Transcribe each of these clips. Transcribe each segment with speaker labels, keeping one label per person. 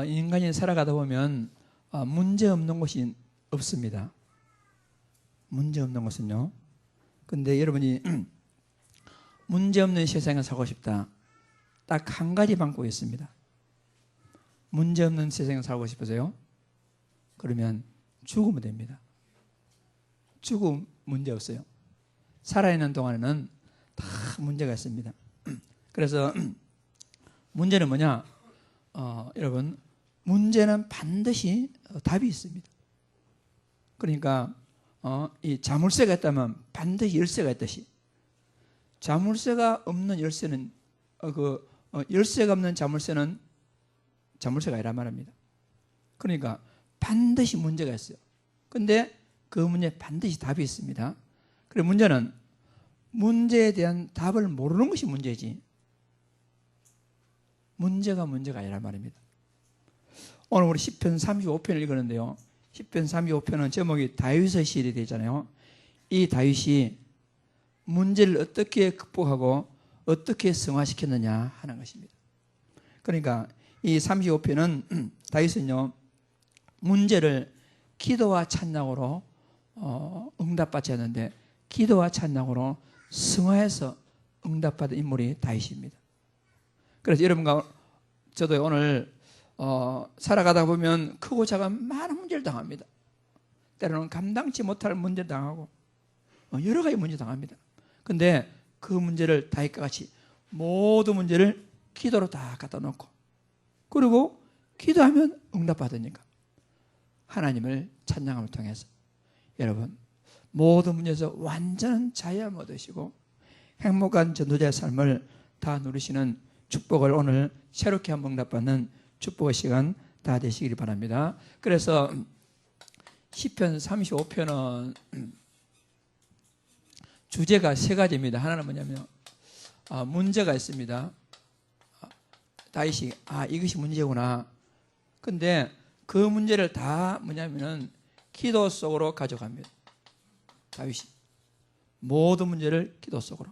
Speaker 1: 인간이 살아가다 보면 문제 없는 곳이 없습니다. 문제 없는 곳은요. 근데 여러분이 문제 없는 세상에 살고 싶다. 딱 한 가지 방법이 있습니다. 문제 없는 세상에 살고 싶으세요? 그러면 죽으면 됩니다. 죽으면 문제 없어요. 살아있는 동안에는 다 문제가 있습니다. 그래서 문제는 뭐냐? 여러분, 문제는 반드시 답이 있습니다. 그러니까 이 자물쇠가 있다면 반드시 열쇠가 있듯이, 자물쇠가 없는 열쇠는 열쇠가 없는 자물쇠는 자물쇠가 아니란 말입니다. 그러니까 반드시 문제가 있어요. 근데 그 문제에 반드시 답이 있습니다. 그리고 문제는 문제에 대한 답을 모르는 것이 문제지, 문제가 아니란 말입니다. 오늘 우리 시편 35편을 읽었는데요. 시편 35편은 제목이 다윗의 시일이 되잖아요. 이 다윗이 문제를 어떻게 극복하고 어떻게 승화시켰느냐 하는 것입니다. 그러니까 이 35편은 다윗은요, 문제를 기도와 찬양으로 응답받지 않는데 기도와 찬양으로 승화해서 응답받은 인물이 다윗입니다. 그래서 여러분과 저도 오늘 살아가다 보면 크고 작은 많은 문제를 당합니다. 때로는 감당치 못할 문제를 당하고 여러 가지 문제 당합니다. 근데 그 문제를 다윗과 같이 모든 문제를 기도로 다 갖다 놓고, 그리고 기도하면 응답받으니까 하나님을 찬양함을 통해서 여러분 모든 문제에서 완전한 자유함 얻으시고 행복한 전도자의 삶을 다 누리시는 축복을 오늘 새롭게 한번 응답받는 축복의 시간 다 되시길 바랍니다. 그래서 시편 35편은 주제가 세 가지입니다. 하나는 뭐냐면 문제가 있습니다. 다윗이 이것이 문제구나. 근데 그 문제를 다 뭐냐면은 기도 속으로 가져갑니다. 다윗이 모든 문제를 기도 속으로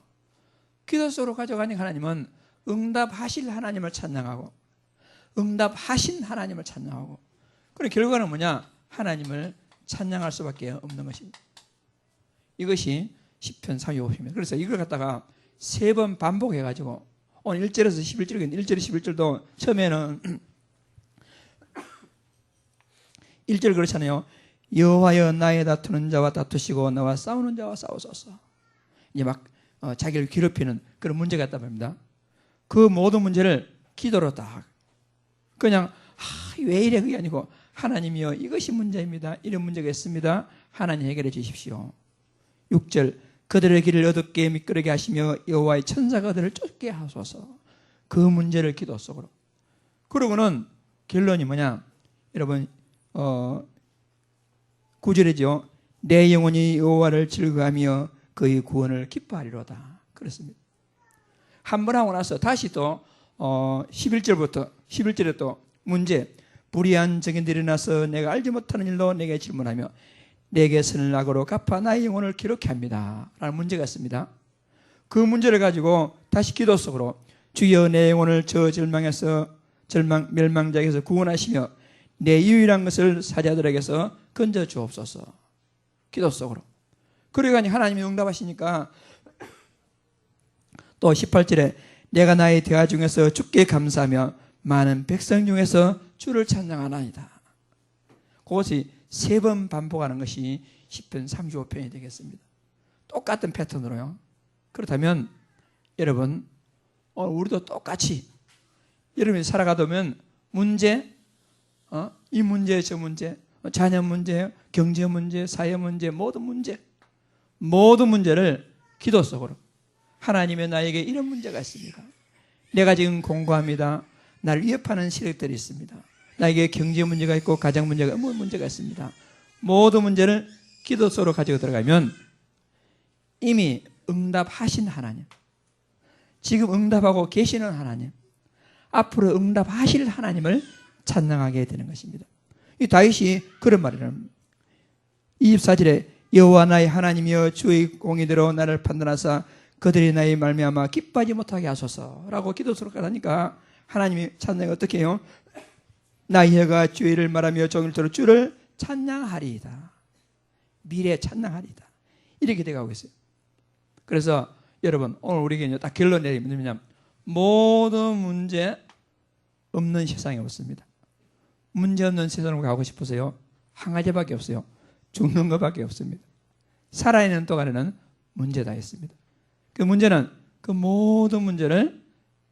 Speaker 1: 가져가니까 하나님은 응답하실 하나님을 찬양하고 응답하신 하나님을 찬양하고, 그리고 결과는 뭐냐? 하나님을 찬양할 수밖에 없는 것입니다. 이것이 시편 35편입니다. 그래서 이걸 갖다가 3번 반복해가지고 오늘 1절에서 11절, 1절, 11절도 처음에는 1절 그렇잖아요. 여호와여 나의 다투는 자와 다투시고 나와 싸우는 자와 싸우소서. 이제 막 자기를 괴롭히는 그런 문제가 있단 말입니다. 그 모든 문제를 기도로 다 그냥 왜 이래 그게 아니고 하나님이여 이것이 문제입니다. 이런 문제가 있습니다. 하나님 해결해 주십시오. 6절 그들의 길을 어둡게 미끄러게 하시며 여호와의 천사가 그들을 쫓게 하소서. 그 문제를 기도 속으로. 그러고는 결론이 뭐냐? 여러분 9절이죠. 내 영혼이 여호와를 즐거워하며 그의 구원을 기뻐하리로다. 그렇습니다. 한 번 하고 나서 다시 또 11절에 또 문제, 불의한 증인들이 나서 내가 알지 못하는 일로 내게 질문하며 내게 선을 악으로 갚아 나의 영혼을 기록케 합니다 라는 문제가 있습니다. 그 문제를 가지고 다시 기도 속으로 주여 내 영혼을 저 멸망자에게서 구원하시며 내 유일한 것을 사자들에게서 건져 주옵소서. 기도 속으로. 그러니 하나님이 응답하시니까 또 18절에 내가 나의 대화 중에서 주께 감사하며 많은 백성 중에서 주를 찬양하나이다. 그것이 3번 반복하는 것이 시편 35편이 되겠습니다. 똑같은 패턴으로요. 그렇다면 여러분 우리도 똑같이 여러분이 살아가다 보면 문제, 이 문제 저 문제, 자녀 문제, 경제 문제, 사회 문제, 모든 문제를 기도 속으로 하나님의 나에게 이런 문제가 있습니다. 내가 지금 공부합니다. 나를 위협하는 세력들이 있습니다. 나에게 경제 문제가 있고 가정 문제가 있습니다. 모든 문제를 기도 속으로 가지고 들어가면 이미 응답하신 하나님, 지금 응답하고 계시는 하나님, 앞으로 응답하실 하나님을 찬양하게 되는 것입니다. 이 다윗이 그런 말이랍니다. 24절에 여호와 나의 하나님이여 주의 공의대로 나를 판단하사 그들이 나의 말미암아 기뻐하지 못하게 하소서라고 기도 속으로 가니까 하나님이 찬양을 어떻게 해요? 나의 혀가 주의 일을 말하며 종일토록 주를 찬양하리이다. 미래에 찬양하리이다. 이렇게 돼가고 있어요. 그래서 여러분 오늘 우리에게 딱 결론 내리면 뭐냐면 모든 문제 없는 세상이 없습니다. 문제 없는 세상으로 가고 싶으세요? 한 가지밖에 없어요. 죽는 것밖에 없습니다. 살아있는 동안에는 문제다 했습니다. 그 문제는 그 모든 문제를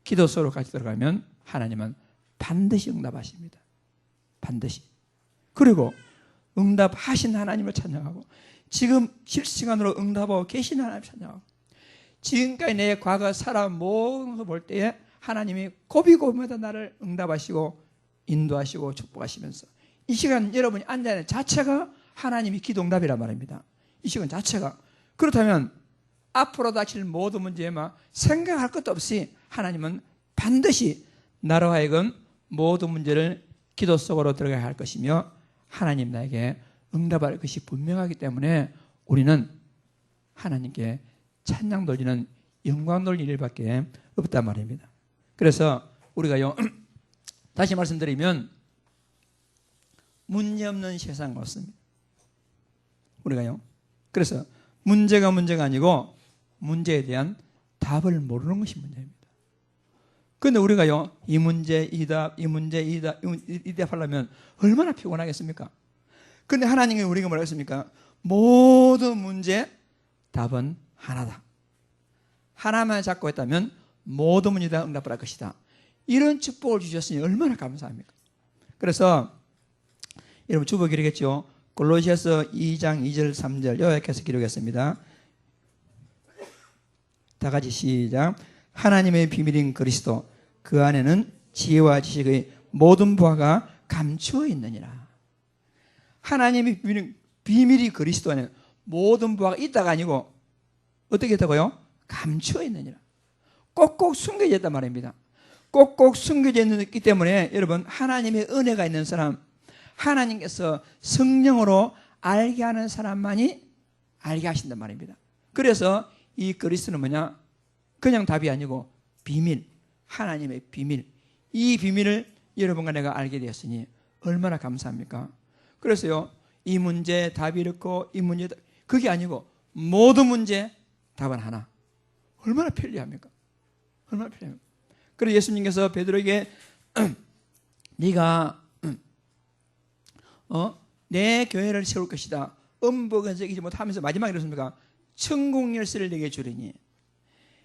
Speaker 1: 기도 속으로 같이 들어가면 하나님은 반드시 응답하십니다. 반드시. 그리고 응답하신 하나님을 찬양하고 지금 실시간으로 응답하고 계신 하나님을 찬양하고 지금까지 내 과거 살아온 모든 걸 볼 때에 하나님이 고비고비마다 나를 응답하시고 인도하시고 축복하시면서 이 시간 여러분이 앉아있는 자체가 하나님이 기도 응답이란 말입니다. 이 시간 자체가. 그렇다면 앞으로 닥칠 모든 문제에 막 생각할 것도 없이 하나님은 반드시 나로 하여금 모든 문제를 기도 속으로 들어가야 할 것이며 하나님 나에게 응답할 것이 분명하기 때문에 우리는 하나님께 찬양 돌리는 영광 돌리는 일밖에 없단 말입니다. 그래서 우리가요 다시 말씀드리면 문제없는 세상 없습니다. 우리가요 그래서 문제가 아니고 문제에 대한 답을 모르는 것이 문제입니다. 그런데 우리가요 이 문제 이 답 이 답 하려면 얼마나 피곤하겠습니까? 그런데 하나님이 우리가 뭐라고 했습니까? 모든 문제 답은 하나다. 하나만 잡고 있다면 모든 문제에 다 응답할 것이다. 이런 축복을 주셨으니 얼마나 감사합니까? 그래서 여러분 주보 기록했죠. 골로새서 2장 2절 3절 요약해서 기록했습니다. 다 같이 시작. 하나님의 비밀인 그리스도 그 안에는 지혜와 지식의 모든 부하가 감추어 있느니라. 하나님의 비밀이 그리스도 안에 모든 부하가 있다가 아니고 어떻게 했다고요? 감추어 있느니라. 꼭꼭 숨겨져 있단 말입니다. 꼭꼭 숨겨져 있기 때문에 여러분 하나님의 은혜가 있는 사람, 하나님께서 성령으로 알게 하는 사람만이 알게 하신단 말입니다. 그래서 이 그리스도는 뭐냐? 그냥 답이 아니고 비밀, 하나님의 비밀. 이 비밀을 여러분과 내가 알게 되었으니 얼마나 감사합니까? 그래서요 이 문제 답이 이렇고 이 문제 그게 아니고 모든 문제 답은 하나. 얼마나 편리합니까? 얼마나 편리합니까? 그래서 예수님께서 베드로에게 네가 내 교회를 세울 것이다. 음복에서 이기지 못하면서 마지막에 이렇습니까? 천국 열쇠를 내게 주리니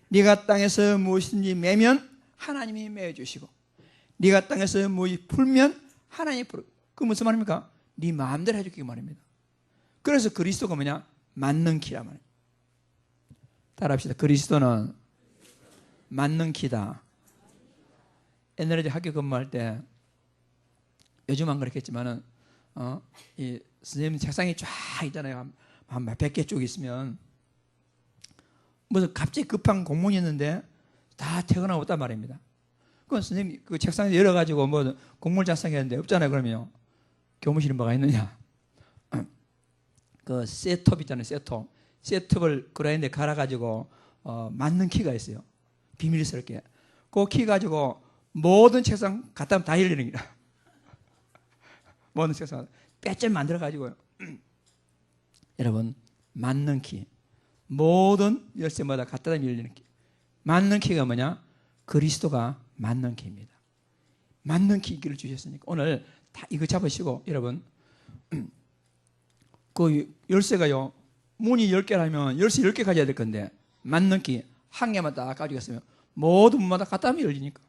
Speaker 1: 네가 땅에서 무엇인지 매면 하나님이 매어주시고 네가 땅에서 무엇이 풀면 하나님이 풀어. 그 무슨 말입니까? 네 마음대로 해줄게 말입니다. 그래서 그리스도가 뭐냐? 맞는 키란 말이에요. 따라합시다. 그리스도는 맞는 키다. 옛날에 학교 근무할 때 요즘은 안 그렇겠지만은 이 선생님 책상이 쫙 있잖아요. 한 100개 쭉 있으면 무슨 갑자기 급한 공문이 있는데 다 퇴근하고 왔단 말입니다. 그건 선생님 그 책상에 열어가지고 뭐 공문을 작성했는데 없잖아요. 그러면요. 교무실에 뭐가 있느냐? 그 셋톱 있잖아요. 셋톱. 셋톱을 그라인드에 갈아가지고 맞는 키가 있어요. 비밀스럽게. 그 키 가지고 모든 책상 갖다 하면 다 열리는 거야. 모든 책상 빼점 만들어가지고요. 여러분 맞는 키. 모든 열쇠마다 갖다 대면 열리는 키. 맞는 키가 뭐냐? 그리스도가 맞는 키입니다. 맞는 키를 주셨으니까 오늘 다 이거 잡으시고 여러분 그 열쇠가요. 문이 10개라면 열쇠 10개 가져야 될 건데 맞는 키 한 개만 딱 가지고 있으면 모든 문마다 갖다 하면 열리니까.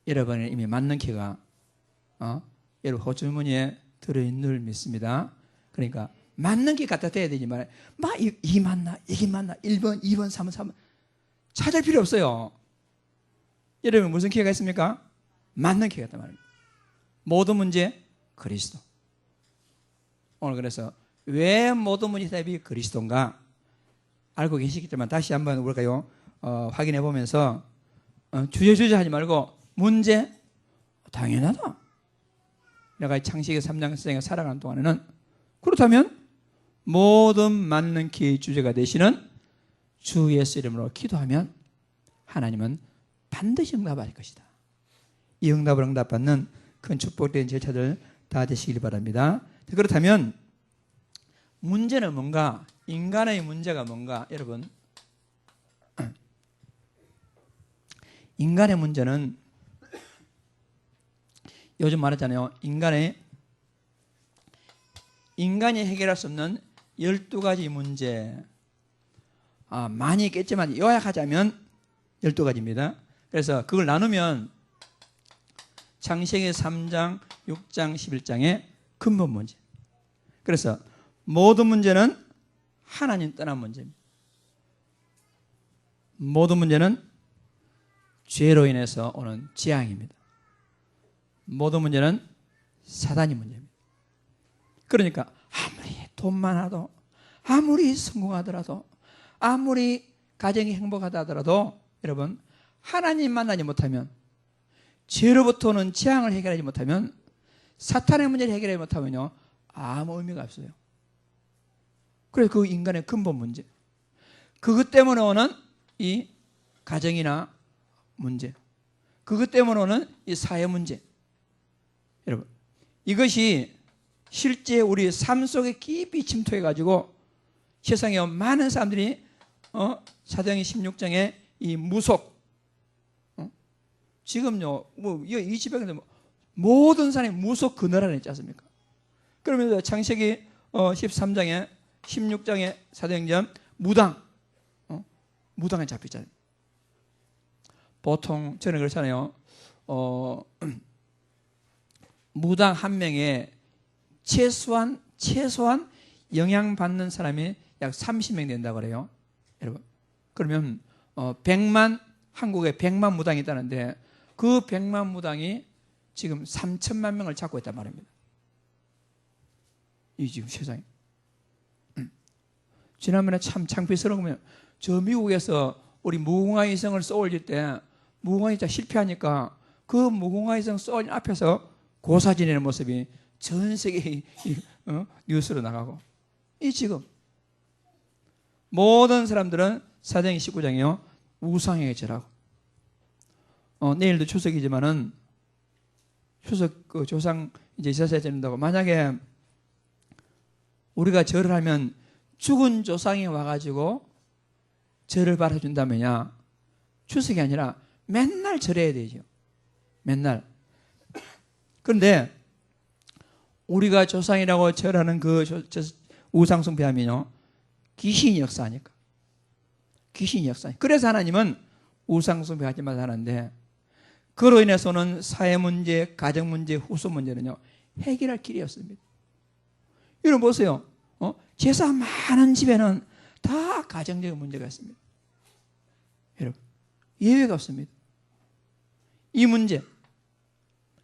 Speaker 1: 여러분의 이미 맞는 키가 여러분 호주머니에 들어있는 줄 믿습니다. 그러니까 맞는 키 갖다 대야 되지만 막 이 맞나 이게 맞나 1번 2번 3번 3번 찾을 필요 없어요. 여러분 무슨 키가 있습니까? 맞는 키가 있단 말입니다. 모든 문제 그리스도. 오늘 그래서 왜 모든 문제 답이 그리스도인가 알고 계시겠지만 다시 한번 우리가요 확인해 보면서 주저주저 하지 말고 문제 당연하다. 내가 창세기 3장 세상에 살아가는 동안에는 그렇다면 모든 맞는 키의 주제가 되시는 주 예수 이름으로 기도하면 하나님은 반드시 응답할 것이다. 이 응답을 응답받는 큰 축복된 제자들 다 되시길 바랍니다. 그렇다면 문제는 뭔가? 인간의 문제가 뭔가? 여러분, 인간의 문제는 요즘 말하잖아요. 인간이 해결할 수 없는 12가지 문제. 많이 있겠지만 요약하자면 12가지입니다. 그래서 그걸 나누면 창세기 3장, 6장, 11장의 근본 문제. 그래서 모든 문제는 하나님 떠난 문제입니다. 모든 문제는 죄로 인해서 오는 재앙입니다. 모든 문제는 사단이 문제입니다. 그러니까 아무리 돈 많아도, 아무리 성공하더라도, 아무리 가정이 행복하다 하더라도 여러분, 하나님 만나지 못하면, 죄로부터 오는 재앙을 해결하지 못하면, 사탄의 문제를 해결하지 못하면요, 아무 의미가 없어요. 그래서 그 인간의 근본 문제, 그것 때문에 오는 이 가정이나 문제, 그것 때문에 오는 이 사회 문제, 여러분, 이것이 실제 우리 삶 속에 깊이 침투해가지고 세상에 많은 사람들이 사도행전 16장에 이 무속, 지금요, 이 집에 모든 사람이 무속 그늘 안에 있지 않습니까? 그러면서 창세기 13장에 16장에 사도행전 무당에 잡혔잖아요. 보통 저는 그렇잖아요. 무당 한 명에 최소한 영향받는 사람이 약 30명 된다고 그래요. 여러분. 그러면 한국에 100만 무당이 있다는데 그 100만 무당이 지금 3천만 명을 잡고 있단 말입니다. 이 지금 세상에. 지난번에 참 창피스러운 거면 저 미국에서 우리 무궁화 이성을 쏘올릴 때 무궁화 이성 실패하니까 그 무궁화 이성 쏘올린 앞에서 고사 지내는 모습이 전 세계 뉴스로 나가고, 이 지금 모든 사람들은 사도행전 19장이요 우상에게 절하고, 내일도 추석이지만은 추석 그 조상 이제 제사 지낸다고, 만약에 우리가 절을 하면 죽은 조상이 와가지고 절을 받아준다면야 추석이 아니라 맨날 절해야 되죠. 맨날. 그런데 우리가 조상이라고 절하는 그 우상 숭배하면요 귀신이 역사하니까. 귀신이 역사하니까. 그래서 하나님은 우상 숭배하지 말라 하는데, 그로 인해서는 사회 문제, 가정 문제, 후손 문제는요 해결할 길이 없습니다. 여러분 보세요. 제사 많은 집에는 다 가정적인 문제가 있습니다. 여러분, 예외가 없습니다. 이 문제.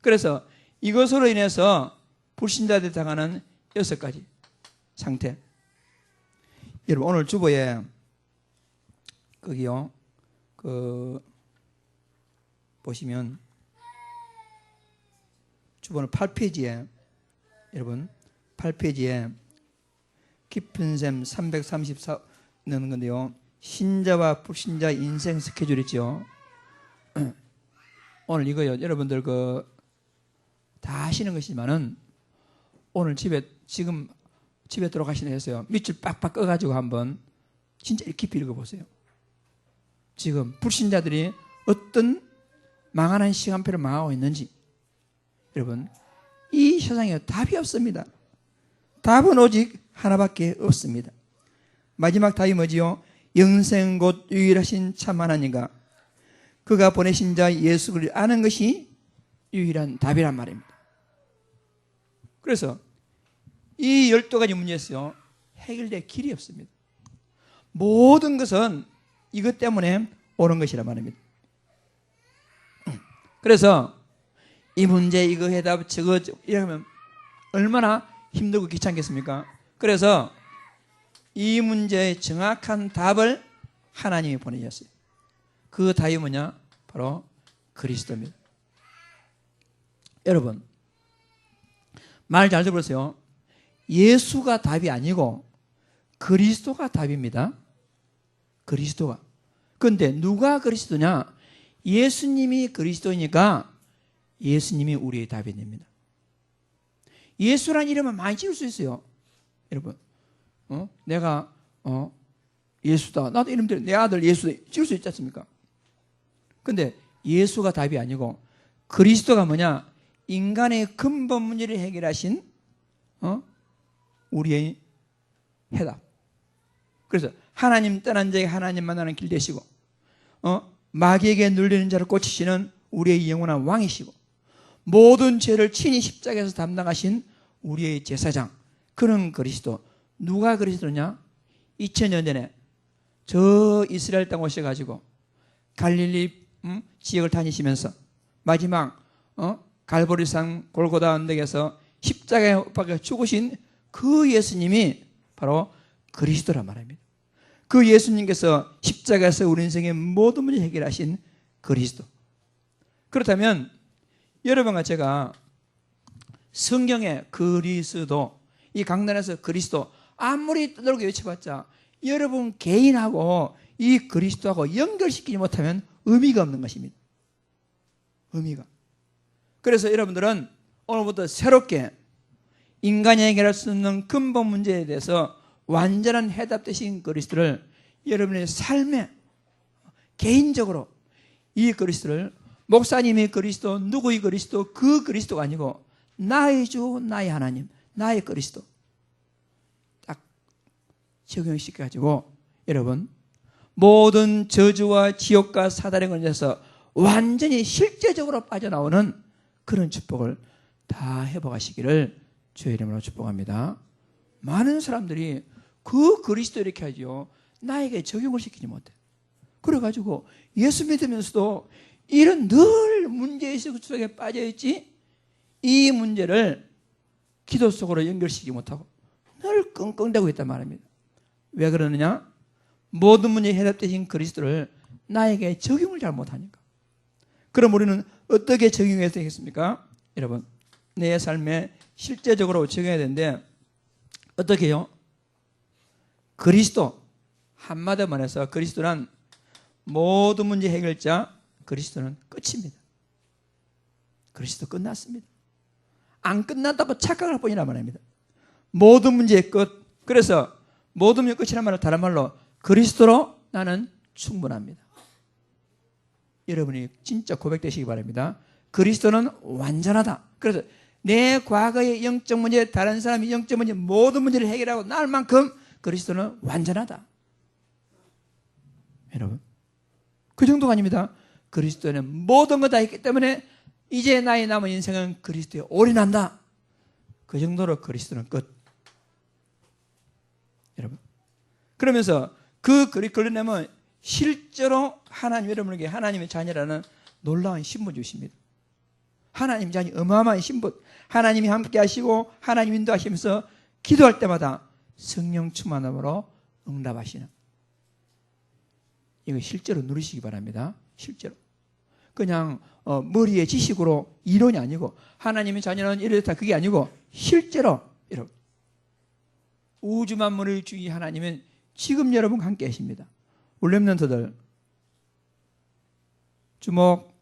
Speaker 1: 그래서 이것으로 인해서 불신자들이 당하는 6가지 상태. 여러분, 오늘 주보에 거기요, 보시면 주보는 8페이지에 여러분 8페이지에 깊은 샘 334 넣는 건데요, 신자와 불신자 인생 스케줄 있죠. 오늘 이거요, 여러분들 다 아시는 것이지만은 오늘 지금 집에 들어가시는 해서요 밑줄 빡빡 꺼가지고 한번 진짜 깊이 읽어보세요. 지금 불신자들이 어떤 망하는 시간표를 망하고 있는지. 여러분, 이 세상에 답이 없습니다. 답은 오직 하나밖에 없습니다. 마지막 답이 뭐지요? 영생 곧 유일하신 참 하나님과 그가 보내신 자 예수 그리스도를 아는 것이 유일한 답이란 말입니다. 그래서 이 12가지 문제에서요 해결될 길이 없습니다. 모든 것은 이것 때문에 오는 것이란 말입니다. 그래서 이 문제, 이거 해답, 저거 이러면 얼마나 힘들고 귀찮겠습니까? 그래서 이 문제의 정확한 답을 하나님이 보내셨어요. 그 답이 뭐냐? 바로 그리스도입니다. 여러분, 말 잘 들어보세요. 예수가 답이 아니고 그리스도가 답입니다. 그리스도가. 그런데 누가 그리스도냐? 예수님이 그리스도니까 예수님이 우리의 답이 됩니다. 예수란 이름은 많이 지을 수 있어요. 여러분, 내가 예수다. 나도 이름대로 내 아들 예수 지을 수 있지 않습니까? 근데 예수가 답이 아니고 그리스도가 뭐냐? 인간의 근본 문제를 해결하신 우리의 해답. 그래서 하나님 떠난 자에게 하나님 만나는 길 되시고 마귀에게 눌리는 자를 고치시는 우리의 영원한 왕이시고 모든 죄를 친히 십자가에서 담당하신 우리의 제사장, 그런 그리스도. 누가 그리스도냐? 2000년 전에 저 이스라엘 땅 오셔가지고 갈릴리 지역을 다니시면서 마지막 갈보리산 골고다 언덕에서 십자가에 못 박혀 죽으신 그 예수님이 바로 그리스도란 말입니다. 그 예수님께서 십자가에서 우리 인생의 모든 문제 해결하신 그리스도. 그렇다면 여러분과 제가 성경의 그리스도, 이 강단에서 그리스도 아무리 떠들고 외쳐봤자 여러분 개인하고 이 그리스도하고 연결시키지 못하면 의미가 없는 것입니다. 의미가. 그래서 여러분들은 오늘부터 새롭게 인간이 해결할 수 없는 근본 문제에 대해서 완전한 해답 되신 그리스도를 여러분의 삶에 개인적으로 이 그리스도를, 목사님의 그리스도, 누구의 그리스도, 그 그리스도가 아니고 나의 주, 나의 하나님, 나의 그리스도 딱 적용시켜가지고 여러분 모든 저주와 지옥과 사단의 권세에서 완전히 실제적으로 빠져나오는 그런 축복을 다 회복하시기를 주의 이름으로 축복합니다. 많은 사람들이 그 그리스도 이렇게 하죠. 나에게 적용을 시키지 못해. 그래가지고 예수 믿으면서도 이런 늘 문제의 속에 빠져있지, 이 문제를 기도 속으로 연결시키지 못하고 늘 끙끙대고 있단 말입니다. 왜 그러느냐? 모든 문제에 해답되신 그리스도를 나에게 적용을 잘 못하니까. 그럼 우리는 어떻게 적용해야 되겠습니까? 여러분, 내 삶에 실제적으로 적용해야 되는데 어떻게 해요? 그리스도, 한마디만 해서 그리스도란 모든 문제 해결자, 그리스도는 끝입니다. 그리스도 끝났습니다. 안 끝났다고 착각할 뿐이란 말입니다. 모든 문제의 끝. 그래서 모든 문제의 끝이란 말은 다른 말로 그리스도로 나는 충분합니다. 여러분이 진짜 고백되시기 바랍니다. 그리스도는 완전하다. 그래서 내 과거의 영적 문제, 다른 사람의 영적 문제, 모든 문제를 해결하고 날 만큼 그리스도는 완전하다. 여러분, 그 정도가 아닙니다. 그리스도는 모든 것 다 했기 때문에 이제 나의 남은 인생은 그리스도에 올인한다. 그 정도로 그리스도는 끝. 여러분, 그러면서 그 그리스도는 실제로 하나님, 여러분에게 하나님의 자녀라는 놀라운 신분 주십니다. 하나님 자녀, 어마어마한 신분. 하나님이 함께 하시고 하나님 인도하시면서 기도할 때마다 성령 충만함으로 응답하시는, 이거 실제로 누리시기 바랍니다. 실제로. 그냥 머리의 지식으로 이론이 아니고 하나님의 자녀는 이렇다, 그게 아니고 실제로 여러분, 우주 만물의 주인 하나님은 지금 여러분과 함께 하십니다. 우리 렘넌트들 주목.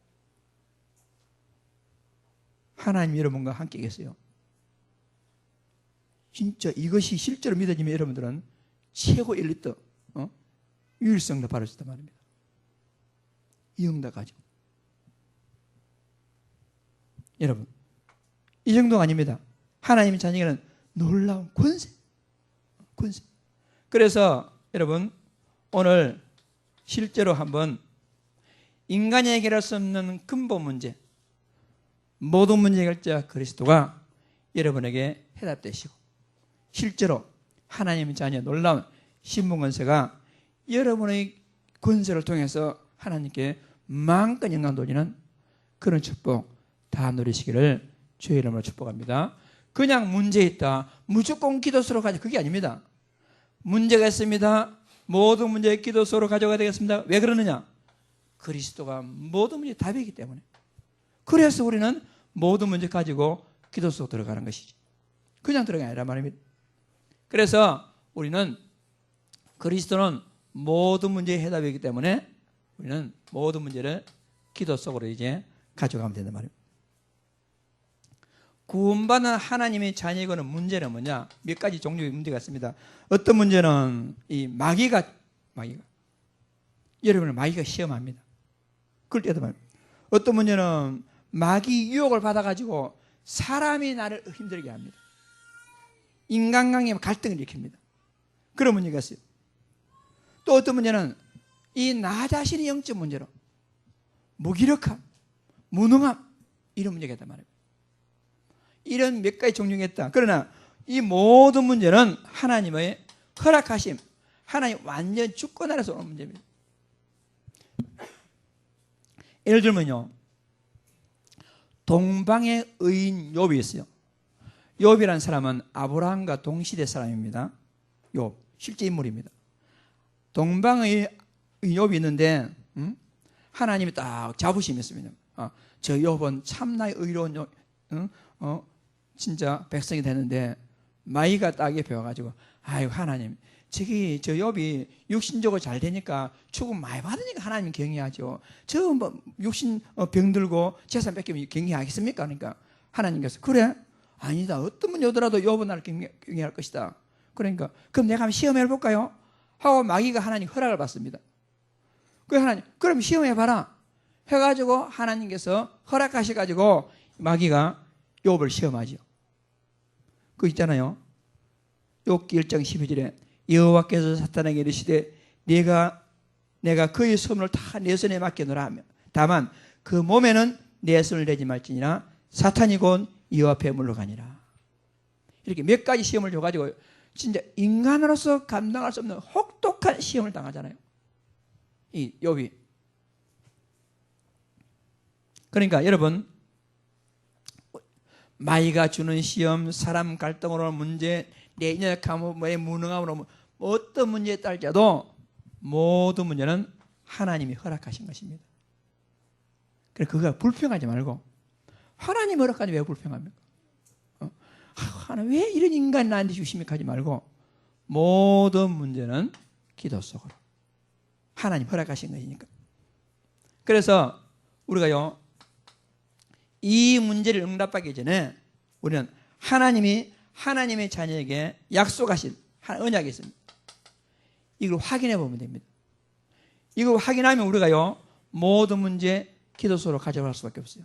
Speaker 1: 하나님 여러분과 함께 계세요. 진짜 이것이 실제로 믿어지면 여러분들은 최고 1리터 유일성도 바를 수 있단 말입니다. 이 응답 가지고. 여러분, 이 정도가 아닙니다. 하나님의 자녀에게는 놀라운 권세. 그래서 여러분, 오늘 실제로 한번 인간이 해결할 수 없는 근본 문제, 모든 문제 해결자 그리스도가 여러분에게 해답되시고 실제로 하나님의 자녀 놀라운 신분 권세가 여러분의 권세를 통해서 하나님께 마음껏 영광 돌리는 그런 축복 다 누리시기를 주의 이름으로 축복합니다. 그냥 문제 있다, 무조건 기도소로 가자, 그게 아닙니다. 문제가 있습니다. 모든 문제의 기도소로 가져가야 되겠습니다. 왜 그러느냐? 그리스도가 모든 문제의 답이기 때문에. 그래서 우리는 모든 문제 가지고 기도소 들어가는 것이지, 그냥 들어가야 아니란 말입니다. 그래서 우리는 그리스도는 모든 문제의 해답이기 때문에 우리는 모든 문제를 기도 속으로 이제 가져가면 된단 말입니다. 구원받는 하나님의 자녀이고는 문제는 뭐냐? 몇 가지 종류의 문제가 있습니다. 어떤 문제는 이 마귀가 여러분을 마귀가 시험합니다. 그럴 때도 말이에요. 어떤 문제는 마귀 유혹을 받아가지고 사람이 나를 힘들게 합니다. 인간관계에 갈등을 일으킵니다. 그런 문제가 있어요. 또 어떤 문제는 이 나 자신의 영적 문제로 무기력함, 무능함 이런 문제가 있단 말이에요. 이런 몇 가지 종류가 있다. 그러나 이 모든 문제는 하나님의 허락하심, 하나님 완전 주권 아래서 오는 문제입니다. 예를 들면요, 동방의 의인 욥이 있어요. 욥이라는 사람은 아브라함과 동시대 사람입니다. 욥, 실제 인물입니다. 동방의 욥이 있는데 하나님이 딱 자부심이 있습니다. 저 욥은 참나의 의로운 진짜 백성이 되는데 마귀가 딱 옆에 와가지고 아이고 하나님 저기 저 욥이 육신적으로 잘 되니까 축복 많이 받으니까 하나님 경외하죠. 저 뭐 육신 병들고 재산 뺏기면 경외하겠습니까? 그러니까 하나님께서 그래? 아니다. 어떤 분이 오더라도 욥은 나를 경외할 것이다. 그러니까 그럼 내가 한번 시험해 볼까요? 하고 마귀가 하나님 허락을 받습니다. 그 하나님 그럼 시험해 봐라 해가지고 하나님께서 허락하셔가지고 마귀가 욥을 시험하죠. 그 있잖아요. 욥기 1장 12절에 여호와께서 사탄에게 이르시되 내가 그의 소문을 다 내 손에 맡겨놓으라 하며 다만 그 몸에는 내 손을 대지 말지니라 사탄이 곧 여호와 앞에 물러가니라. 이렇게 몇 가지 시험을 줘가지고 진짜 인간으로서 감당할 수 없는 혹독한 시험을 당하잖아요. 이 욥이. 그러니까 여러분 마귀가 주는 시험, 사람 갈등으로 문제, 내 인연함으로 무능함으로 어떤 문제에 따를지라도 모든 문제는 하나님이 허락하신 것입니다. 그래서 그거 불평하지 말고 하나님 허락하니 왜 불평합니까? 하나님 왜 이런 인간이 나한테 주십니까? 하지 말고 모든 문제는 기도 속으로 하나님 허락하신 것이니까. 그래서 우리가요 이 문제를 응답하기 전에 우리는 하나님의 자녀에게 약속하신 언약이 있습니다. 이걸 확인해 보면 됩니다. 이걸 확인하면 우리가요 모든 문제 기도 속으로 가져갈 수밖에 없어요.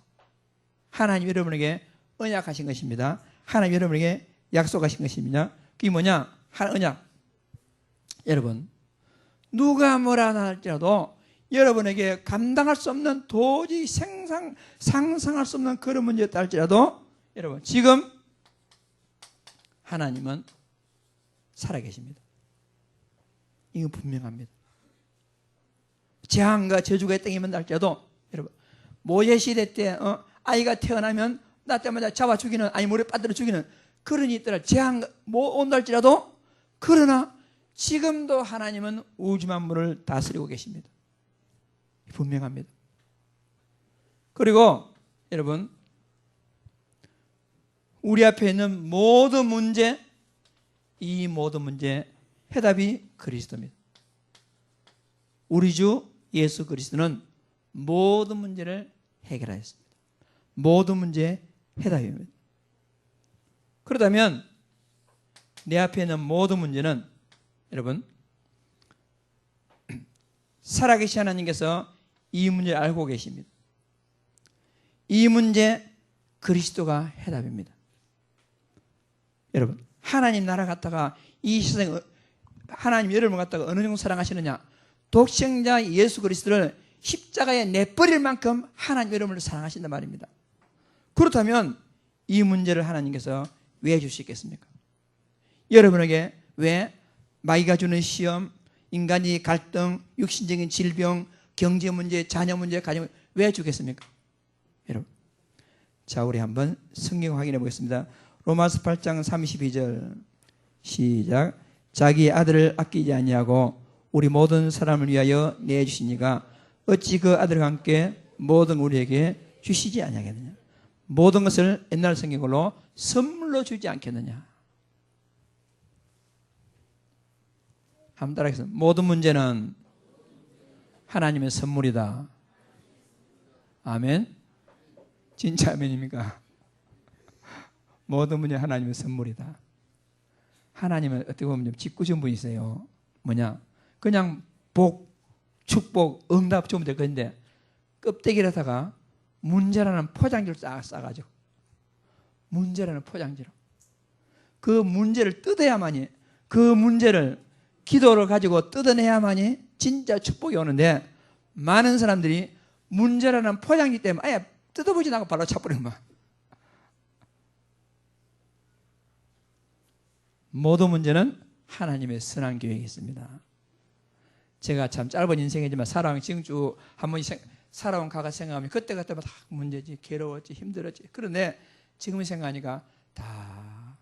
Speaker 1: 하나님 여러분에게 언약하신 것입니다. 하나님 여러분에게 약속하신 것입니다. 그게 뭐냐? 언약. 여러분 누가 뭐라 할지라도 여러분에게 감당할 수 없는 도저히 상상할 수 없는 그런 문제였다 할지라도 여러분 지금 하나님은 살아계십니다. 이건 분명합니다. 재앙과 저주가 있다면 할지라도 여러분 모세 시대 때 아이가 태어나면 낳자마자 잡아 죽이는 아니 물에 빠뜨려 죽이는 그런 일이 있더라. 재앙 온다 할지라도 그러나 지금도 하나님은 우주 만물을 다스리고 계십니다. 분명합니다. 그리고 여러분 우리 앞에 있는 모든 문제 이 모든 문제 해답이 그리스도입니다. 우리 주 예수 그리스도는 모든 문제를 해결하였습니다. 모든 문제의 해답입니다. 그렇다면 내 앞에 있는 모든 문제는 여러분 살아계신 하나님께서 이 문제를 알고 계십니다. 이 문제 그리스도가 해답입니다. 여러분 하나님 나라 갖다가 이 세상에 하나님 여러분을 갖다가 어느 정도 사랑하시느냐? 독생자 예수 그리스도를 십자가에 내버릴 만큼 하나님 여러분을 사랑하신단 말입니다. 그렇다면 이 문제를 하나님께서 왜 주시겠습니까? 여러분에게 왜 마귀가 주는 시험, 인간이 갈등, 육신적인 질병, 경제 문제, 자녀 문제, 가정 문제 왜 주겠습니까? 여러분, 자 우리 한번 성경 확인해 보겠습니다. 로마서 8장 32절 시작. 자기 아들을 아끼지 아니하고 우리 모든 사람을 위하여 내주시니가 어찌 그 아들과 함께 모든 우리에게 주시지 아니하겠느냐. 모든 것을 옛날 성경으로 선물로 주지 않겠느냐. 한번 따라하겠습니다. 모든 문제는 하나님의 선물이다. 아멘. 진짜 아멘입니까? 모든 문제 하나님의 선물이다. 하나님은 어떻게 보면 좀 짓궂은 분이세요. 뭐냐? 그냥 복, 축복, 응답 주면 될 건데 껍데기에다가 문제라는 포장지를 싸가지고 문제라는 포장지로 그 문제를 뜯어야만이 그 문제를 기도를 가지고 뜯어내야만이 진짜 축복이 오는데 많은 사람들이 문제라는 포장지 때문에 아예 뜯어보지 않고 발로 차버리는 거야. 모든 문제는 하나님의 선한 계획이 있습니다. 제가 참 짧은 인생이지만 살아온 지금 쭉 한 번 살아온 가가 생각하면 그때마다 다 문제지, 괴로웠지, 힘들었지. 그런데 지금 생각하니까 다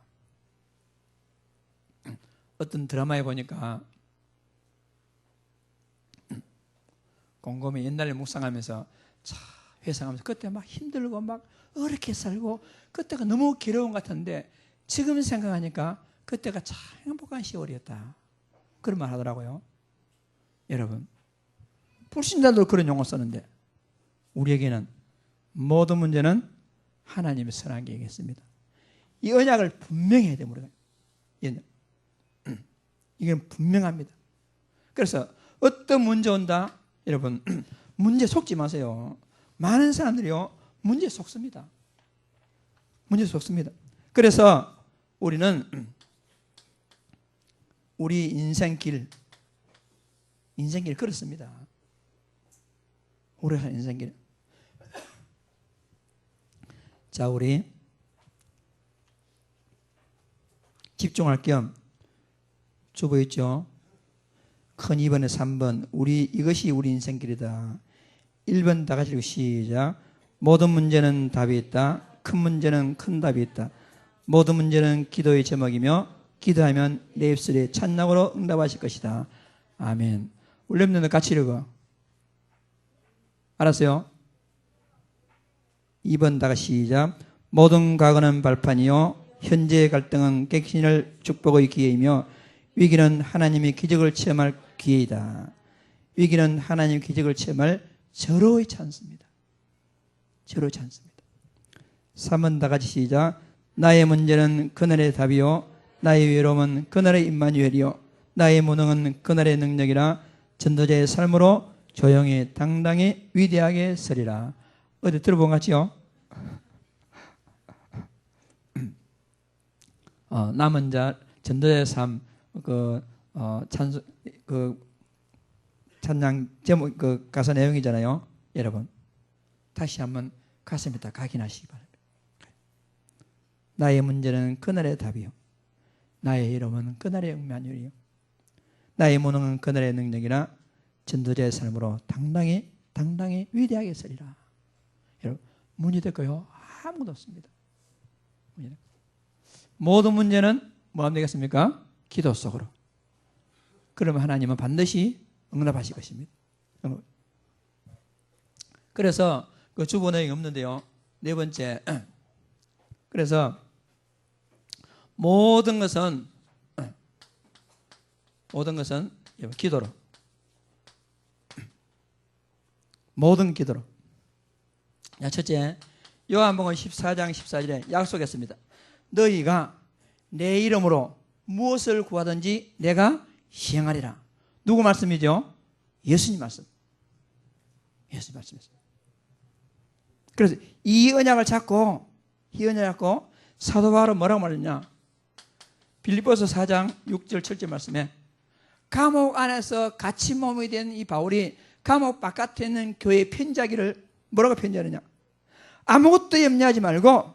Speaker 1: 어떤 드라마에 보니까 곰곰이 옛날에 묵상하면서 참 회상하면서 그때 막 힘들고 막 어렵게 살고 그때가 너무 괴로운 것 같은데 지금 생각하니까 그때가 참 행복한 시월이었다. 그런 말 하더라고요. 여러분, 불신자들도 그런 용어 쓰는데 우리에게는 모든 문제는 하나님의 선한 계획이 있습니다. 이 언약을 분명히 해야 됩니다. 이건 분명합니다. 그래서 어떤 문제 온다? 여러분, 문제 속지 마세요. 많은 사람들이요, 문제 속습니다. 문제 속습니다. 그래서 우리는 우리 인생길 그렇습니다. 오래 한 인생길. 자, 우리 집중할 겸 주보 있죠? 큰 2번에 3번. 이것이 우리 인생길이다. 1번 다 같이 읽고 시작. 모든 문제는 답이 있다. 큰 문제는 큰 답이 있다. 모든 문제는 기도의 제목이며 기도하면 내 입술에 찬양으로 응답하실 것이다. 아멘. 우리 렘넌트 같이 읽어. 알았어요? 2번 다 같이 시작. 모든 과거는 발판이요 현재의 갈등은 객신을 축복의 기회이며 위기는 하나님의 기적을 체험할 기회이다. 위기는 하나님의 기적을 체험할 절호의 찬스입니다. 절호의 찬스입니다. 3번 다 같이 시작. 나의 문제는 그날의 답이요 나의 외로움은 그날의 임마누엘이요 나의 무능은 그날의 능력이라 전도자의 삶으로 조용히 당당히 위대하게 서리라. 어디 들어본 것 같지요? 남은 자 전도자의 삶 찬양 제목 가사 내용이잖아요. 여러분 다시 한번 가슴에다 각인하시기 바랍니다. 나의 문제는 그날의 답이요 나의 이름은 그날의 응만율이요 나의 무능은 그날의 능력이라 전도자의 삶으로 당당히 위대하게 서리라. 여러분 문이 될까요? 아무것도 없습니다. 모든 문제는 뭐하면 되겠습니까? 기도 속으로. 그러면 하나님은 반드시 응답하실 것입니다. 그래서 그 주보 내용이 없는데요. 네 번째. 그래서 모든 것은 기도로. 모든 기도로. 자, 첫째. 요한복음 14장 14절에 약속했습니다. 너희가 내 이름으로 무엇을 구하든지 내가 시행하리라. 누구 말씀이죠? 예수님 말씀. 예수님 말씀이었어요. 그래서 이 언약을 잡고 사도 바울은 뭐라고 말했냐? 빌립보서 4장 6절 7절 말씀에 감옥 안에서 같이 몸이 된 이 바울이 감옥 바깥에 있는 교회에 편지하기를 뭐라고 편지하느냐? 아무것도 염려하지 말고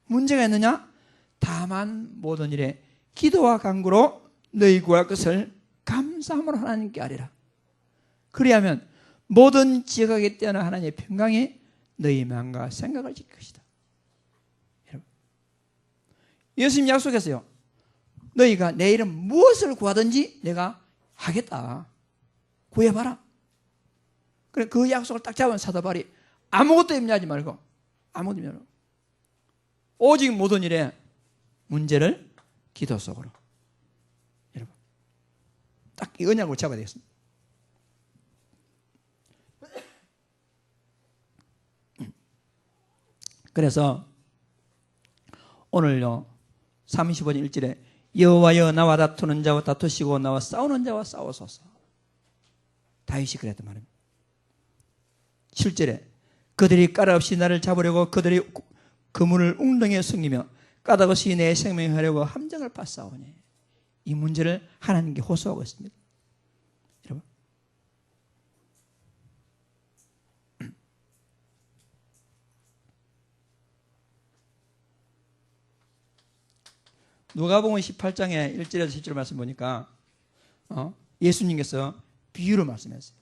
Speaker 1: 문제가 있느냐? 다만 모든 일에 기도와 간구로 너희 구할 것을 감사함으로 하나님께 아뢰라. 그리하면 모든 지각에 뛰어난 하나님의 평강이 너희 마음과 생각을 지킬 것이다. 여러분, 예수님 약속했어요. 너희가 내 이름 무엇을 구하든지 내가 하겠다. 구해봐라. 그래, 그 약속을 딱 잡은 사도 바울이 아무것도 염려하지 말고 아무것도 염려 말고 오직 모든 일에 문제를 기도 속으로. 여러분, 딱 이 언약을 잡아야 되겠습니다. 그래서 오늘요 35절 1절에 여호와여 나와 다투는 자와 다투시고 나와 싸우는 자와 싸우소서. 다윗이 그랬단 말입니다. 7절에 그들이 까닭 없이 나를 잡으려고 그들이 그물을 웅덩이에 숨기며 까닭 없이 내 생명을 하려고 함정을 파싸우니. 이 문제를 하나님께 호소하고 있습니다. 여러분, 누가복음 18장에 1절에서 10절 말씀 보니까 예수님께서 비유로 말씀했어요.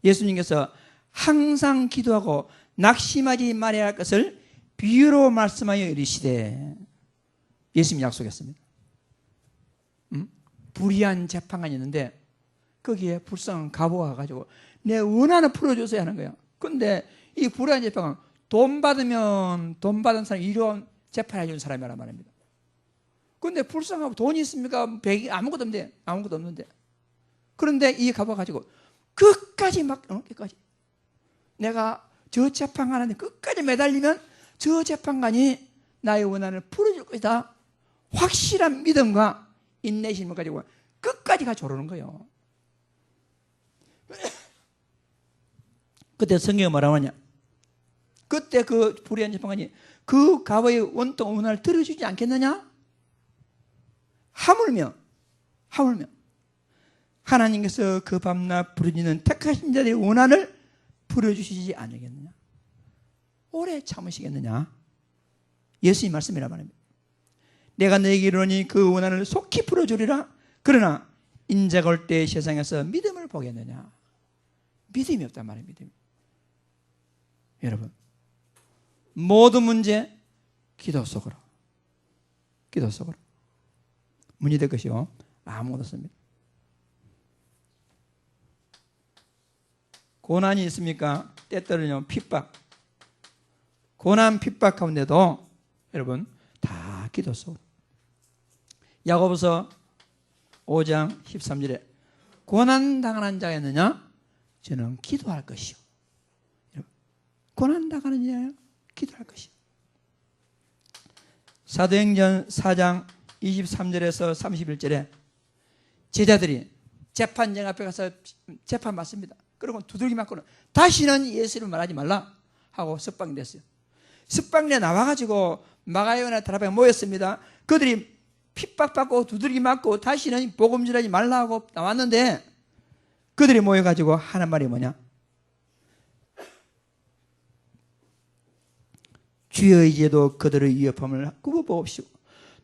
Speaker 1: 예수님께서 항상 기도하고 낙심하지 말아야 할 것을 비유로 말씀하여 이르시되. 예수님이 약속했습니다. 불의한 재판관이 있는데 거기에 불쌍한 가보가 가지고 내 원한을 풀어줘서 하는 거야. 그런데 이 불의한 재판관 돈 받은 사람이 이런 재판해 주는 사람이란 말입니다. 그런데 불쌍하고 돈이 있습니까? 아무것도 없는데. 그런데 이 가보가 가지고 끝까지 끝까지 내가 저 재판관한테 끝까지 매달리면 저 재판관이 나의 원한을 풀어줄 것이다. 확실한 믿음과 인내심을 가지고 끝까지 같이 오르는 거예요. 그때 성경이 뭐라고 하냐? 그때 그 불의한 재판관이 그 가보의 원통 원한을 들어주지 않겠느냐? 하물며 하나님께서 그 밤낮 부르짖는 택하신 자들의 원한을 풀어주시지 않으겠느냐? 오래 참으시겠느냐? 예수님 말씀이란 말입니다. 내가 너에게 이르노니 그 원한을 속히 풀어주리라. 그러나 인자가 올 때 세상에서 믿음을 보겠느냐? 믿음이 없단 말이에요. 믿음이. 여러분, 모든 문제 기도 속으로 문제될 것이요 아무것도 없습니다. 고난이 있습니까? 때때로는 핍박, 고난 핍박 가운데도 여러분 다 기도 속으로. 야고보서 5장 13절에 고난 당하는 자가 있느냐? 저는 기도할 것이요. 고난 당하는 자요? 기도할 것이요. 사도행전 4장 23절에서 31절에 제자들이 재판장 앞에 가서 재판 받습니다. 그리고 두들기 맞고는 다시는 예수를 말하지 말라 하고 석방이 됐어요. 석방에 나와가지고 마가요나 다락방에 모였습니다. 그들이 핍박받고 두들기 맞고 다시는 복음 전하지 말라 하고 나왔는데 그들이 모여가지고 하는 말이 뭐냐? 주의 이제도 그들의 위협함을 굽어보옵시고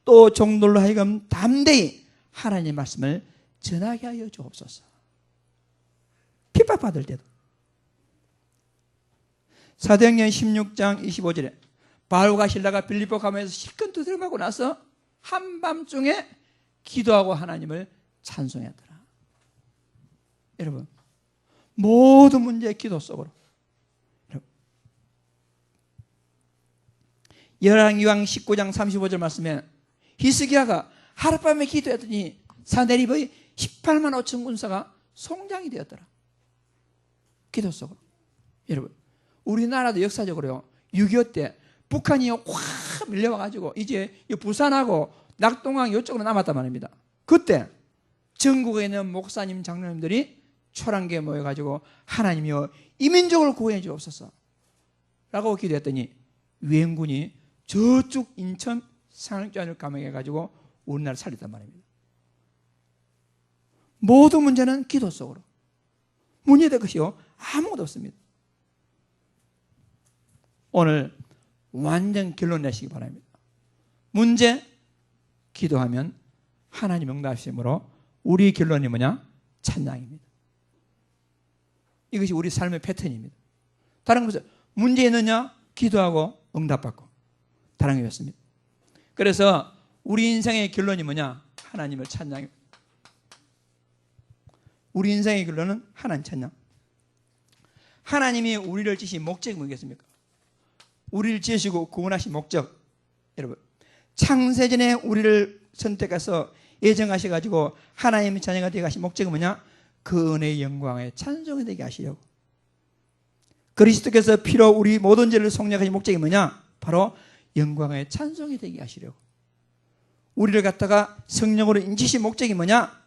Speaker 1: 또 종들로 하여금 담대히 하나님의 말씀을 전하게 하여 주옵소서. 핍박받을 때도. 사도행전 16장 25절에 바울과 실라가 빌립보 가면서 실컷 두드려 맞고 나서 한밤중에 기도하고 하나님을 찬송했더라. 여러분, 모든 문제의 기도 속으로. 열왕기왕 19장 35절 말씀에 히스기야가 하룻밤에 기도했더니 사내립의 18만 5천 군사가 송장이 되었더라. 기도 속으로. 여러분, 우리나라도 역사적으로요 6.25 때 북한이 확 밀려와가지고 이제 부산하고 낙동강 이쪽으로 남았단 말입니다. 그때 전국에 있는 목사님 장로님들이 초란기에 모여가지고 하나님이여 이민족을 구원해 주옵소서 라고 기도했더니 유엔군이 저쪽 인천 상륙전을 감행해가지고 우리나라를 살렸단 말입니다. 모든 문제는 기도 속으로. 문제될 것이요 아무것도 없습니다. 오늘 완전 결론 내시기 바랍니다. 문제 기도하면 하나님 응답하심으로 우리 결론이 뭐냐? 찬양입니다. 이것이 우리 삶의 패턴입니다. 다른 것은 문제 있느냐? 기도하고 응답받고. 다른 게 없습니다. 그래서 우리 인생의 결론이 뭐냐? 하나님을 찬양입니다. 우리 인생의 결론은 하나님 찬양. 하나님이 우리를 지신 목적이 뭐겠습니까? 우리를 지으시고 구원하신 목적. 여러분, 창세전에 우리를 선택해서 예정하셔가지고 하나님의 자녀가 되게 하신 목적이 뭐냐? 그 은혜의 영광에 찬송이 되게 하시려고. 그리스도께서 피로 우리 모든 죄를 속량하신 목적이 뭐냐? 바로 영광의 찬송이 되게 하시려고. 우리를 갖다가 성령으로 인치신 목적이 뭐냐?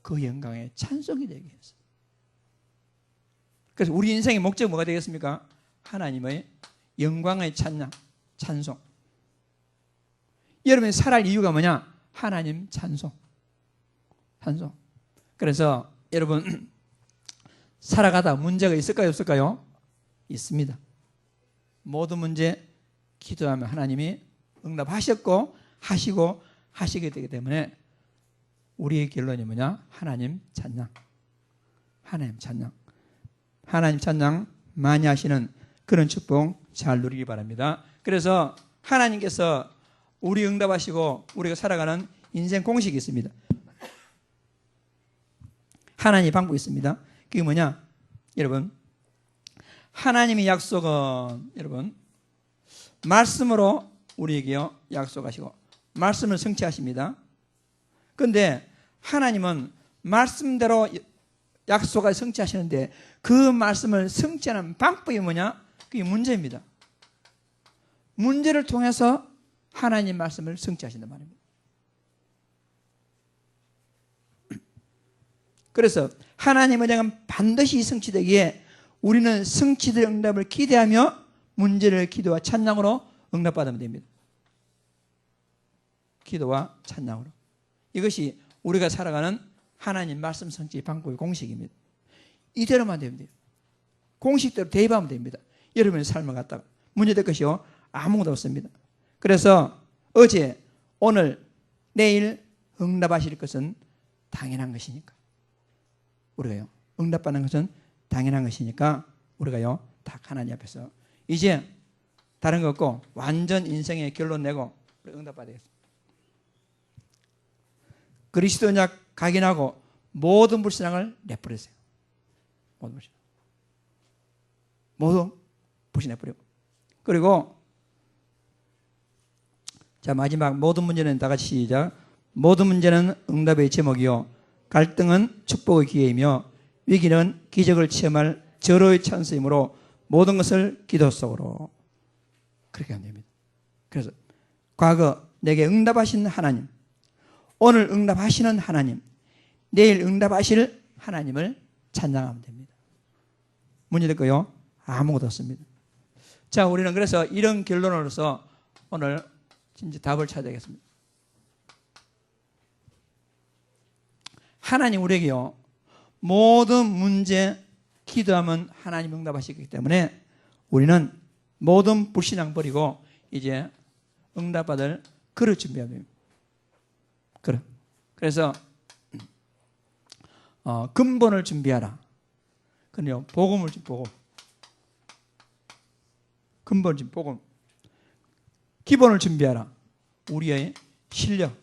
Speaker 1: 그 영광의 찬송이 되게 해서. 그래서 우리 인생의 목적이 뭐가 되겠습니까? 하나님의 영광의 찬양, 찬송. 여러분이 살아갈 이유가 뭐냐? 하나님 찬송. 찬송. 그래서 여러분 살아가다 문제가 있을까요? 없을까요? 있습니다. 모든 문제 기도하면 하나님이 응답하셨고 하시고 하시게 되기 때문에 우리의 결론이 뭐냐? 하나님 찬양. 하나님 찬양. 하나님 찬양 많이 하시는 그런 축복 잘 누리기 바랍니다. 그래서 하나님께서 우리 응답하시고 우리가 살아가는 인생 공식이 있습니다. 하나님의 방법이 있습니다. 그게 뭐냐? 여러분, 하나님의 약속은 여러분 말씀으로 우리에게요 약속하시고 말씀을 성취하십니다. 그런데 하나님은 말씀대로 약속을 성취하시는데 그 말씀을 성취하는 방법이 뭐냐? 그게 문제입니다. 문제를 통해서 하나님 말씀을 성취하신단 말입니다. 그래서 하나님의 은혜가 반드시 성취되기에 우리는 성취될 응답을 기대하며 문제를 기도와 찬양으로 응답받으면 됩니다. 기도와 찬양으로. 이것이 우리가 살아가는 하나님 말씀 성취 방법의 공식입니다. 이대로만 되면 돼요. 공식대로 대입하면 됩니다. 여러분의 삶을 갖다가 문제될 것이요 아무것도 없습니다. 그래서 어제, 오늘, 내일 응답하실 것은 당연한 것이니까 우리가요 응답받는 것은 당연한 것이니까 우리가요 다 하나님 앞에서 이제 다른 거 없고 완전 인생의 결론 내고 응답받아야겠습니다. 그리스도인약 각인하고 모든 불신앙을 내버리세요. 모든 불신앙. 모든 불신 내버리고. 그리고 자 마지막 모든 문제는 다 같이 시작. 모든 문제는 응답의 제목이요 갈등은 축복의 기회이며 위기는 기적을 체험할 절호의 찬스이므로 모든 것을 기도 속으로 그렇게 하면 됩니다. 그래서 과거 내게 응답하신 하나님, 오늘 응답하시는 하나님, 내일 응답하실 하나님을 찬양하면 됩니다. 문제될 거요? 아무것도 없습니다. 자, 우리는 그래서 이런 결론으로서 오늘 진짜 답을 찾아야겠습니다. 하나님 우리에게요 모든 문제 기도하면 하나님 응답하시기 때문에 우리는 모든 불신앙 버리고 이제 응답받을 그릇 준비해야 됩니다. 그래서 근본을 준비하라. 그래요 복음을 복음. 근본 준 복음. 기본을 준비하라. 우리의 실력.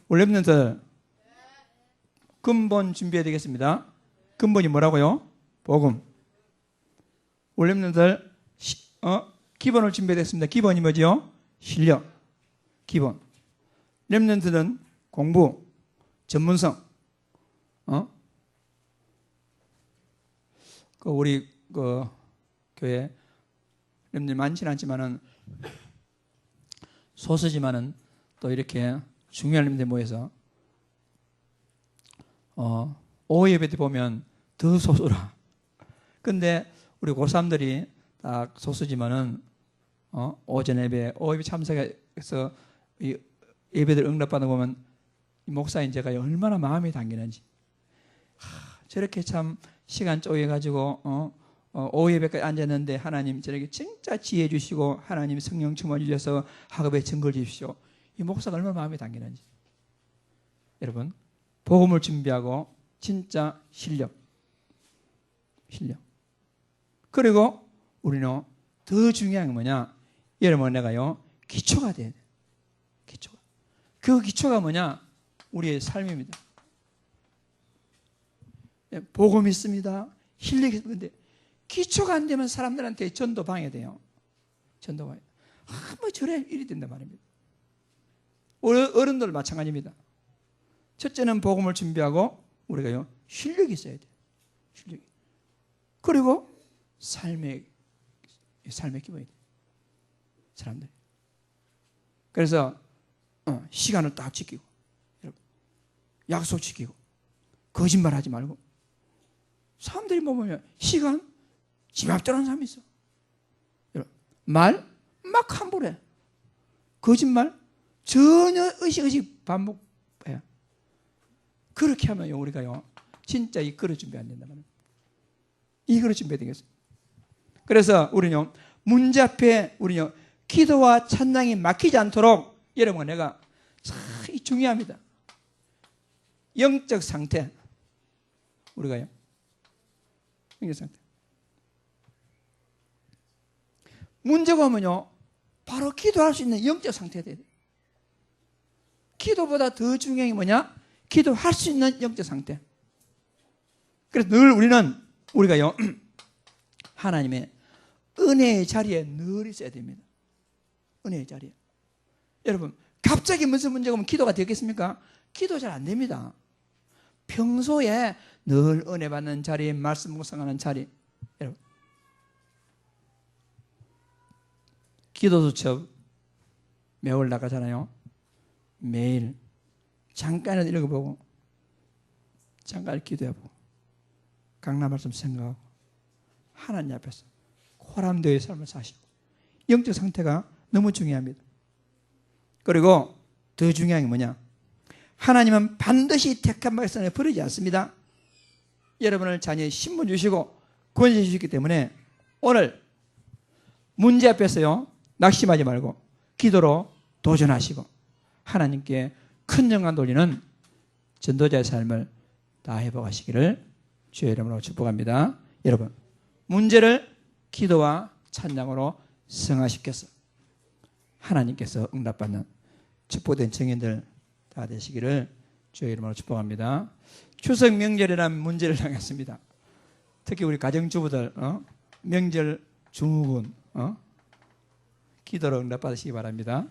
Speaker 1: 우리 렘넌트들 근본 준비해야 되겠습니다. 근본이 뭐라고요? 복음. 우리 렘넌트들 기본을 준비해야 되겠습니다. 기본이 뭐죠? 실력. 기본. 렘넌트는 공부, 전문성. 우리 교회 렘넌트 많지는 않지만은 소수지만은 또 이렇게 중요한 렘넌트 모여서 오후 예배 때 보면 더 소수라. 근데 우리 고3들이 딱 소수지만은 오전 예배, 오후 예배 참석해서 이 예배들 응답받는 거 보면 이 목사인 제가 얼마나 마음이 당기는지. 저렇게 참 시간 쪼개가지고 오후 예배까지 앉았는데 하나님 저렇게 진짜 지혜 주시고 하나님 성령 충만 주셔서 학업에 증거를 주십시오. 이 목사가 얼마나 마음이 당기는지. 여러분 복음을 준비하고 진짜 실력. 그리고 우리는 더 중요한 게 뭐냐? 여러분 내가요 기초가 돼야 돼. 기초가. 그 기초가 뭐냐? 우리의 삶입니다. 복음이 있습니다. 실력이 있는데 기초가 안 되면 사람들한테 전도 방해돼요. 전도 방해. 뭐 저래 일이 된단 말입니다. 어른들 마찬가지입니다. 첫째는 복음을 준비하고 우리가요 실력이 있어야 돼요. 실력이. 그리고 삶의 삶의 기본이 돼요. 사람들이. 그래서 시간을 딱 지키고, 여러분, 약속 지키고, 거짓말하지 말고. 사람들이 보면 시간 지맘대로 하는 사람이 있어. 여러분, 말 막 함부로 해. 거짓말 전혀 의식 반복해요. 그렇게 하면요, 우리가요, 진짜 이 그릇 준비 안 된다 말이에요. 이 그릇 준비해야 되겠어요. 그래서 우리는요, 문제 앞에 우리는요, 기도와 찬양이 막히지 않도록, 여러분, 내가 참 중요합니다. 영적 상태. 우리가요, 영적 상태. 문제가 오면요, 바로 기도할 수 있는 영적 상태가 돼야 돼요. 기도보다 더 중요한 게 뭐냐? 기도할 수 있는 영적 상태. 그래서 늘 우리가요, 하나님의 은혜의 자리에 늘 있어야 됩니다. 은혜의 자리에. 여러분, 갑자기 무슨 문제가 오면 기도가 되겠습니까? 기도 잘 안 됩니다. 평소에 늘 은혜 받는 자리, 말씀 묵상하는 자리. 여러분, 기도 수첩 매월 나가잖아요. 매일 잠깐은 읽어보고, 잠깐 기도해보고, 강남 말씀 생각하고, 하나님 앞에서 호람되의 삶을 사시고. 영적 상태가 너무 중요합니다. 그리고 더 중요한 게 뭐냐? 하나님은 반드시 택한 백성을 버리지 않습니다. 여러분을 자녀의 신분 주시고 권세 주셨기 때문에 오늘 문제 앞에서요, 낙심하지 말고 기도로 도전하시고 하나님께 큰 영광 돌리는 전도자의 삶을 다 회복하시기를 주의 이름으로 축복합니다. 여러분, 문제를 기도와 찬양으로 승화시켜서 하나님께서 응답받는 축복된 청년들 다 되시기를 주의 이름으로 축복합니다. 추석 명절이라는 문제를 당했습니다. 특히 우리 가정주부들 명절 중후군 기도로 응답받으시기 바랍니다.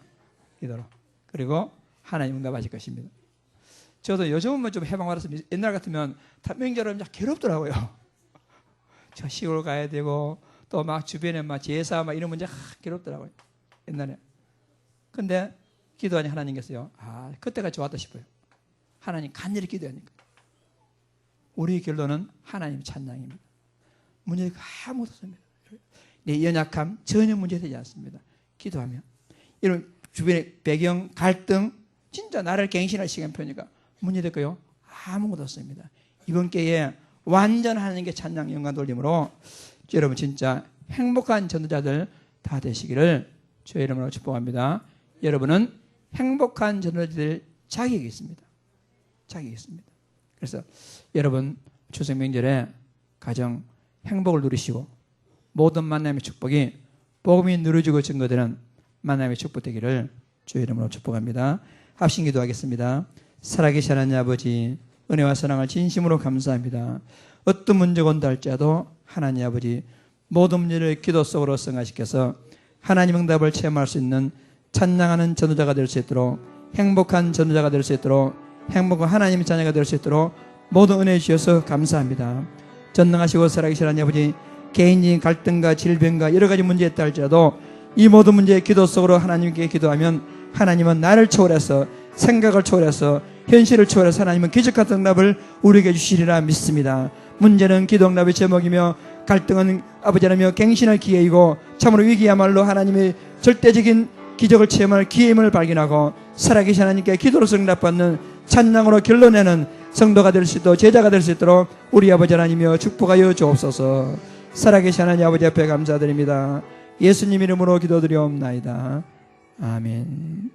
Speaker 1: 기도로. 그리고 하나님 응답하실 것입니다. 저도 요즘은 좀 해방받았습니다. 옛날 같으면 명절은 괴롭더라고요. 저 시골 가야 되고 또 막 주변에 막 제사 막 이런 문제 괴롭더라고요. 옛날에. 근데 기도하니 하나님께서요, 그때가 좋았다 싶어요. 하나님 간절히 기도하니까. 우리의 결론은 하나님 찬양입니다. 문제가 아무것도 없습니다. 내 연약함 전혀 문제되지 않습니다. 기도하면. 이런 주변의 배경, 갈등, 진짜 나를 갱신할 시간표니까 문제될까요? 아무것도 없습니다. 이번 기회에 완전 하나님께 찬양 영광 돌림으로 여러분 진짜 행복한 전도자들 다 되시기를 주의 이름으로 축복합니다. 여러분은 행복한 전도자들 자격이 있습니다. 자격이 있습니다. 그래서 여러분 추석 명절에 가정 행복을 누리시고 모든 만남의 축복이 복음이 누려지고 증거되는 만남의 축복 되기를 주의 이름으로 축복합니다. 합심 기도하겠습니다. 살아계신 하나님 아버지, 은혜와 사랑을 진심으로 감사합니다. 어떤 문제가 온다 할지라도 하나님 아버지 모든 문제를 기도 속으로 승화시켜서 하나님 응답을 체험할 수 있는 찬양하는 전도자가 될 수 있도록, 행복한 전도자가 될 수 있도록, 행복한 하나님의 자녀가 될 수 있도록 모든 은혜 주셔서 감사합니다. 전능하시고 살아계신 하나님 아버지, 개인적인 갈등과 질병과 여러 가지 문제에 있다 할지라도 이 모든 문제의 기도 속으로 하나님께 기도하면 하나님은 나를 초월해서, 생각을 초월해서, 현실을 초월해서 하나님은 기적같은 응답을 우리에게 주시리라 믿습니다. 문제는 기도 응답의 제목이며 갈등은 아버지 하나님이여 갱신할 기회이고 참으로 위기야말로 하나님의 절대적인 기적을 체험할 기회임을 발견하고 살아계신 하나님께 기도로서 응답받는 찬양으로 결론내는 성도가 될 수 있도록, 제자가 될 수 있도록 우리 아버지 하나님이여 축복하여 주옵소서. 살아계신 하나님 아버지 앞에 감사드립니다. 예수님 이름으로 기도드리옵나이다. 아멘.